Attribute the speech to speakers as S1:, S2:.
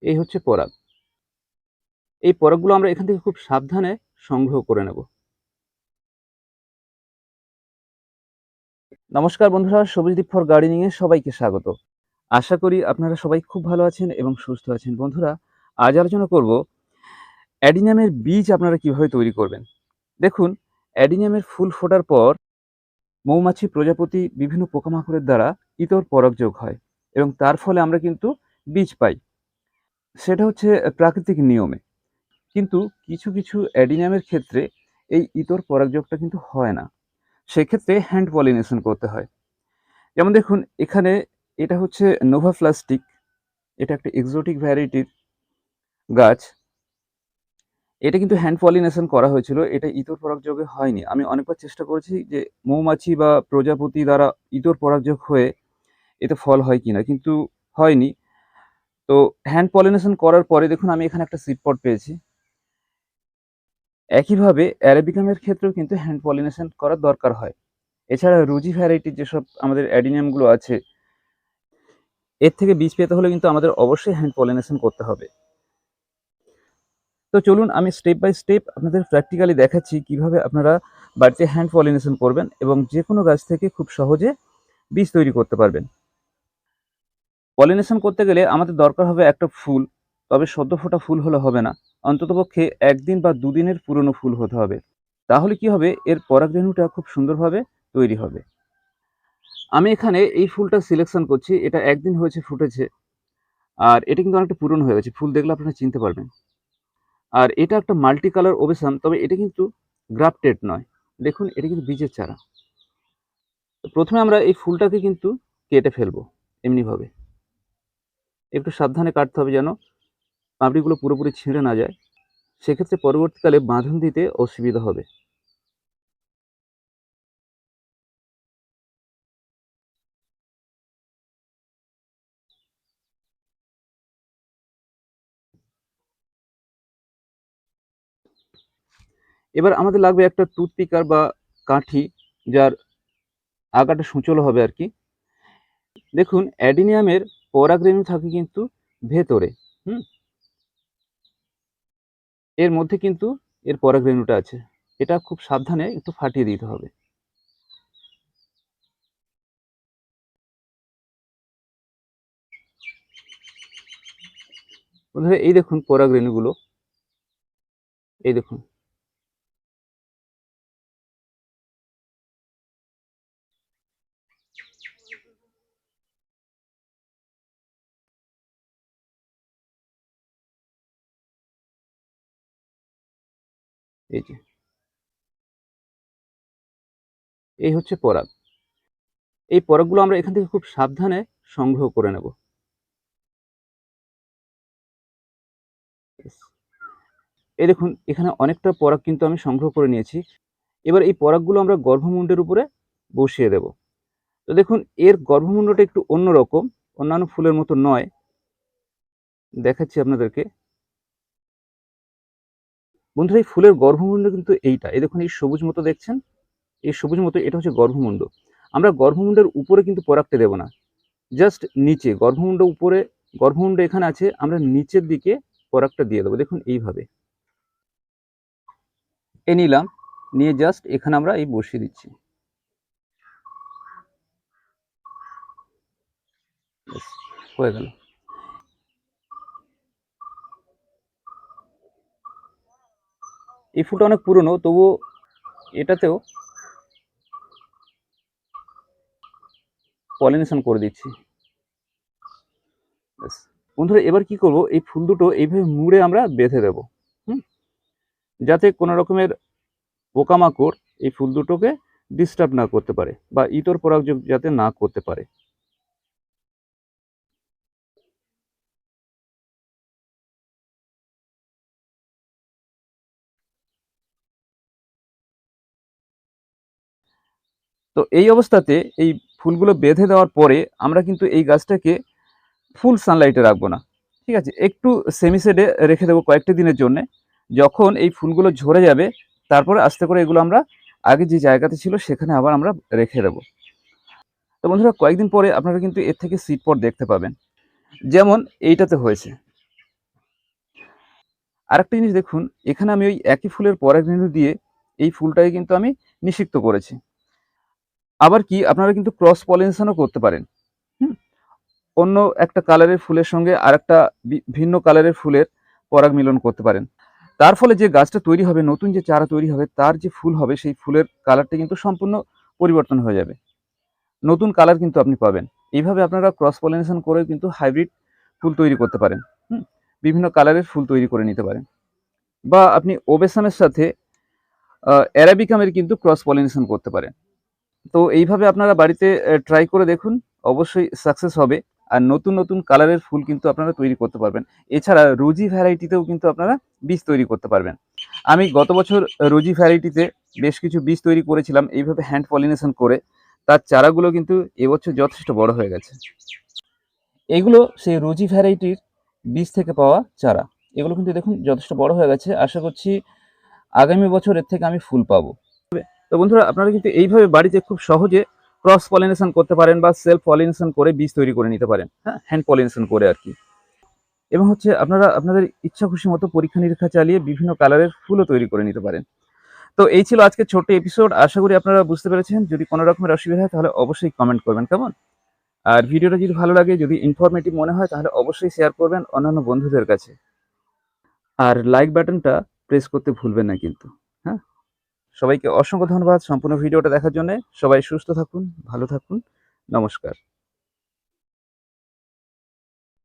S1: এই হচ্ছে পরাগ। এই পরাগগুলো আমরা এখান থেকে খুব সাবধানে সংগ্রহ করে নেব। নমস্কার বন্ধুরা, সবুজ দ্বীপ ফর গার্ডেনিং এ সবাইকে স্বাগত। আশা করি আপনারা সবাই খুব ভালো আছেন এবং সুস্থ আছেন। বন্ধুরা, আজ আলোচনা করব অ্যাডিনিয়ামের বীজ আপনারা কিভাবে তৈরি করবেন। দেখুন, অ্যাডিনিয়ামের ফুল ফোটার পর মৌমাছি, প্রজাপতি, বিভিন্ন পোকামাকড়ের দ্বারা ইতর পরাগযোগ হয় এবং তার ফলে আমরা কিন্তু বীজ পাই। সেটা হচ্ছে প্রাকৃতিক নিয়মে। কিন্তু কিছু কিছু অ্যাডিনিয়ামের ক্ষেত্রে এই ইতর পরাগযোগটা কিন্তু হয় না। সেক্ষেত্রে হ্যান্ড পলিনেশন করতে হয়। যেমন দেখুন, এখানে এটা হচ্ছে নোভা প্লাস্টিক। এটা একটা এক্সোটিক ভ্যারাইটির গাছ। এটা কিন্তু হ্যান্ড পলিনেশন করা হয়েছিল। এটা ইতর পরাগযোগে হয়নি। আমি অনেকবার চেষ্টা করেছি যে মৌমাছি বা প্রজাপতি দ্বারা ইতর পরাগযোগ হয়ে এতে ফল হয় কিনা, কিন্তু হয়নি। তো হ্যান্ড পলিনেশন করার পরে দেখুন, আমি এখানে একটা সিড পট পেয়েছি। একইভাবে অ্যারাবিকামের ক্ষেত্রেও কিন্তু হ্যান্ড পলিনেশন করার দরকার হয়। এছাড়া রুজি ভ্যারাইটির যেসব আমাদের অ্যাডিনিয়ামগুলো আছে, এর থেকে বীজ পেতে হলে কিন্তু আমাদের অবশ্যই হ্যান্ড পলিনেশন করতে হবে। তো চলুন, আমি স্টেপ বাই স্টেপ আপনাদের প্র্যাকটিক্যালি দেখাচ্ছি কিভাবে আপনারা বাড়িতে হ্যান্ড পলিনেশন করবেন এবং যে কোনো গাছ থেকে খুব সহজে বীজ তৈরি করতে পারবেন। পলিনেশন করতে গেলে আমাদের দরকার হবে একটা ফুল। তবে সদ্য ফোটা ফুল হলে হবে না, অন্ততপক্ষে 1 দিন বা 2 দিনের পুরনো ফুল হতে হবে। তাহলে কি হবে, এর পরাগরেণুটা খুব সুন্দরভাবে তৈরি হবে। আমি এখানে এই ফুলটা সিলেকশন করছি। এটা 1 দিন হয়েছে ফুটেছে, আর এটা কিন্তু অনেকটা পুরনো হয়ে গেছে। ফুল দেখলে আপনারা চিনতে পারবেন। আর এটা একটা মাল্টি কালার ওবেসাম, তবে এটা কিন্তু গ্রাফটেড নয়। দেখুন, এটা কিন্তু বীজের চারা। তো প্রথমে আমরা এই ফুলটাকে কিন্তু কেটে ফেলবো এমনিভাবে। একটু সাবধানে কাটতে হবে যেন পাপড়িগুলো পুরোপুরি ছিঁড়ে না যায়। সেক্ষেত্রে পরবর্তীকালে বাঁধন দিতে অসুবিধা হবে। এবার আমাদের লাগবে একটা টুথপিকার বা কাঠি, যার আগাটা সূচল হবে আর কি। দেখুন, অ্যাডিনিয়ামের পরাগরেণু থাকে কিন্তু ভেতরে। হুম এর মধ্যে কিন্তু এর পরাগরেণুটা আছে। এটা খুব সাবধানে একটু ফাটিয়ে দিতে হবে। বন্ধুরা, এই দেখুন পরাগরেণুগুলো, এই দেখুন। এই যে, এই হচ্ছে পরাগ। এই পরাগগুলো আমরা এখান থেকে খুব সাবধানে সংগ্রহ করে নেব। এই দেখুন, এখানে অনেকটা পরাগ কিন্তু আমি সংগ্রহ করে নিয়েছি। এবার এই পরাগগুলো আমরা গর্ভমুণ্ডের উপরে বসিয়ে দেব। তো দেখুন, এর গর্ভমুণ্ডটা একটু অন্যরকম, অন্যান্য ফুলের মতো নয়। দেখাচ্ছি আপনাদেরকে। বন্ধুরা, এই ফুলের গর্ভমুণ্ড কিন্তু এইটা। এই দেখুন, এই সবুজ মতো দেখছেন, এই সবুজ মতো, এটা হচ্ছে গর্ভমুণ্ড। আমরা গর্ভমুণ্ডের উপরে কিন্তু পরাগটা দেব না, জাস্ট নিচে। গর্ভমুণ্ড উপরে, গর্ভমুণ্ড এখানে আছে, আমরা নিচের দিকে পরাগটা দিয়ে দেবো। দেখুন এইভাবে নিলাম, নিয়ে জাস্ট এখানে আমরা এই বসিয়ে দিচ্ছি। হয়ে গেল। এই ফুলটা অনেক পুরনো, তবুও এটাতেও পলিনেশন করে দিচ্ছি। বন্ধুরা, এবার কি করব, এই ফুল দুটো এইভাবে মুড়ে আমরা বেঁধে দেব। হুম যাতে কোনো রকমের পোকামাকড় এই ফুল দুটোকে ডিস্টার্ব না করতে পারে বা ইতর পরাগযোগ যাতে না করতে পারে। তো এই অবস্থাতে এই ফুলগুলো বেঁধে দেওয়ার পরে আমরা কিন্তু এই গাছটাকে ফুল সানলাইটে রাখবো না। ঠিক আছে, একটু সেমি শেডে রেখে দেবো কয়েকটি দিনের জন্য। যখন এই ফুলগুলো ঝরে যাবে, তারপরে আস্তে করে এগুলো আমরা আগে যে জায়গাতে ছিল সেখানে আবার আমরা রেখে দেবো। তো বন্ধুরা, কয়েকদিন পরে আপনারা কিন্তু এর থেকে সিড পট দেখতে পাবেন, যেমন এইটাতে হয়েছে। আরেকটা জিনিস দেখুন, এখানে আমি ওই একই ফুলের পরাগরেণু দিয়ে এই ফুলটাকে কিন্তু আমি নিষিক্ত করেছি। আবার কি আপনারা কিন্তু ক্রস পলিনেশনও করতে পারেন। হুম? অন্য একটা কালারের ফুলের সঙ্গে আরেকটা ভিন্ন কালারের ফুলের পরাগ মিলন করতে পারেন। তার ফলে যে গাছটা তৈরি হবে, নতুন যে চারা তৈরি হবে, তার যে ফুল হবে সেই ফুলের কালারটা কিন্তু সম্পূর্ণ পরিবর্তন হয়ে যাবে। নতুন কালার কিন্তু আপনি পাবেন। এইভাবে আপনারা ক্রস পলিনেশন করেও কিন্তু হাইব্রিড ফুল তৈরি করতে পারেন। হুম? বিভিন্ন কালারের ফুল তৈরি করে নিতে পারেন। বা আপনি ওবেসামের সাথে অ্যারাবিকামের কিন্তু ক্রস পলিনেশন করতে পারেন। তো এইভাবে আপনারা বাড়িতে ট্রাই করে দেখুন, অবশ্যই সাকসেস হবে। আর নতুন, নতুন কালারের ফুল কিন্তু আপনারা তৈরি করতে পারবেন। এছাড়া রোজি ভ্যারাইটিতেও কিন্তু আপনারা বীজ তৈরি করতে পারবেন। আমি গত বছর রোজি ভ্যারাইটিতে বেশ কিছু বীজ তৈরি করেছিলাম এইভাবে হ্যান্ড পলিনেশন করে। তার চারাগুলো কিন্তু এবছর যথেষ্ট বড় হয়ে গেছে। এগুলো সেই রোজি ভ্যারাইটির বীজ থেকে পাওয়া চারা। এগুলো কিন্তু দেখুন যথেষ্ট বড় হয়ে গেছে। আশা করছি আগামী বছর এর থেকে আমি ফুল পাবো। তো বন্ধুরা, আপনারা কিন্তু এইভাবে বাড়িতে খুব সহজে ক্রস পলিনেশন করতে পারেন বা সেলফ পলিনেশন করে বীজ তৈরি করে নিতে পারেন। হ্যাঁ, হ্যান্ড পলিনেশন করে আর কি। এবং হচ্ছে আপনারা আপনাদের ইচ্ছা খুশি মতো পরীক্ষা নিরীক্ষা চালিয়ে বিভিন্ন কালারের ফুলও তৈরি করে নিতে পারেন। তো এই ছিল আজকের ছোট্ট এপিসোড। আশা করি আপনারা বুঝতে পেরেছেন। যদি কোনো রকমের অসুবিধা হয় তাহলে অবশ্যই কমেন্ট করবেন, কেমন? আর ভিডিওটা যদি ভালো লাগে, যদি ইনফরমেটিভ মনে হয় তাহলে অবশ্যই শেয়ার করবেন অন্যান্য বন্ধুদের কাছে। আর লাইক বাটনটা প্রেস করতে ভুলবেন না কিন্তু। হ্যাঁ? সবাইকে অসংখ্য ধন্যবাদ সম্পূর্ণ ভিডিওটা দেখার জন্য। সবাই সুস্থ থাকুন, ভালো থাকুন। নমস্কার।